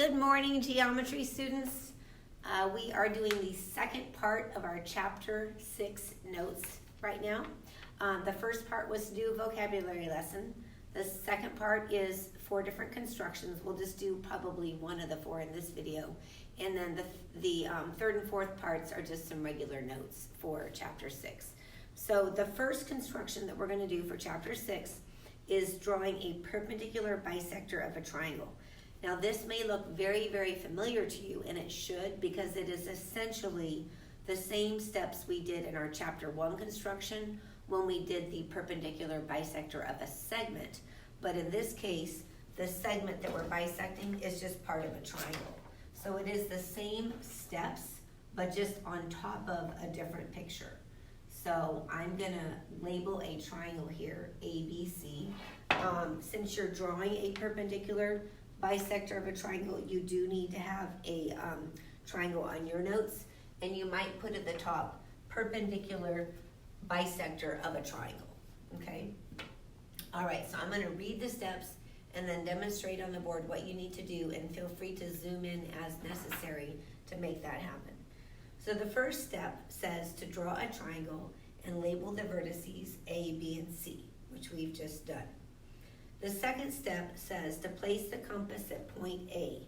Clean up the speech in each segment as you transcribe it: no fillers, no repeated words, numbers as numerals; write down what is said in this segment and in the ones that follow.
Good morning, geometry students. We are doing the second part of our chapter 6 notes right now. The first part was to do a vocabulary lesson. The second part is 4 different constructions. We'll just do probably one of the 4 in this video. And then the third and fourth parts are just some regular notes for chapter 6. So the first construction that we're going to do for chapter 6 is drawing a perpendicular bisector of a triangle. Now this may look very, very familiar to you, and it should, because it is essentially the same steps we did in our chapter 1 construction when we did the perpendicular bisector of a segment. But in this case, the segment that we're bisecting is just part of a triangle. So it is the same steps, but just on top of a different picture. So I'm gonna label a triangle here, ABC. Since you're drawing a perpendicular bisector of a triangle, you do need to have a triangle on your notes, and you might put at the top perpendicular bisector of a triangle, okay? All right, so I'm gonna read the steps and then demonstrate on the board what you need to do, and feel free to zoom in as necessary to make that happen. So the first step says to draw a triangle and label the vertices A, B, and C, which we've just done. The second step says to place the compass at point A.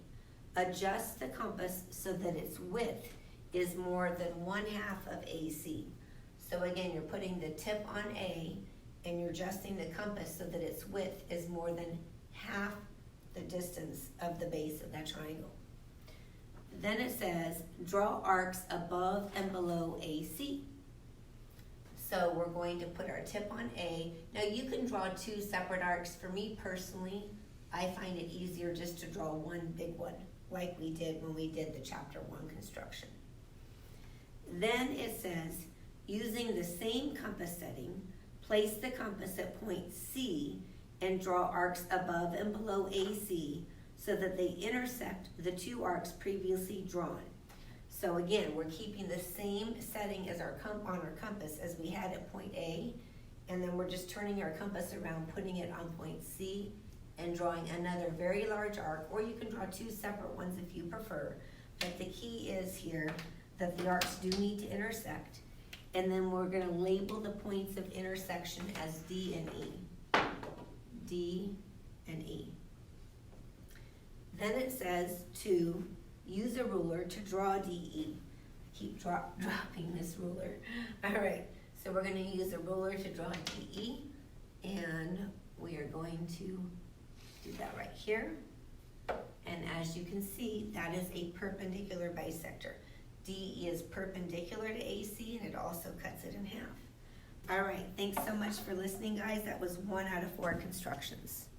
Adjust the compass so that its width is more than 1/2 of AC. So again, you're putting the tip on A and you're adjusting the compass so that its width is more than half the distance of the base of that triangle. Then it says draw arcs above and below AC. So we're going to put our tip on A. Now you can draw 2 separate arcs. For me personally, I find it easier just to draw one big one, like we did when we did the chapter 1 construction. Then it says, using the same compass setting, place the compass at point C and draw arcs above and below AC so that they intersect the 2 arcs previously drawn. So again, we're keeping the same setting as on our compass as we had at point A, and then we're just turning our compass around, putting it on point C, and drawing another very large arc, or you can draw 2 separate ones if you prefer. But the key is here that the arcs do need to intersect, and then we're going to label the points of intersection as D and E. D and E. Then it says to use a ruler to draw DE. Keep dropping this ruler. All right, so we're going to use a ruler to draw DE, and we are going to do that right here. And as you can see, that is a perpendicular bisector. DE is perpendicular to AC, and it also cuts it in half. All right, thanks so much for listening, guys. That was 1 out of 4 constructions.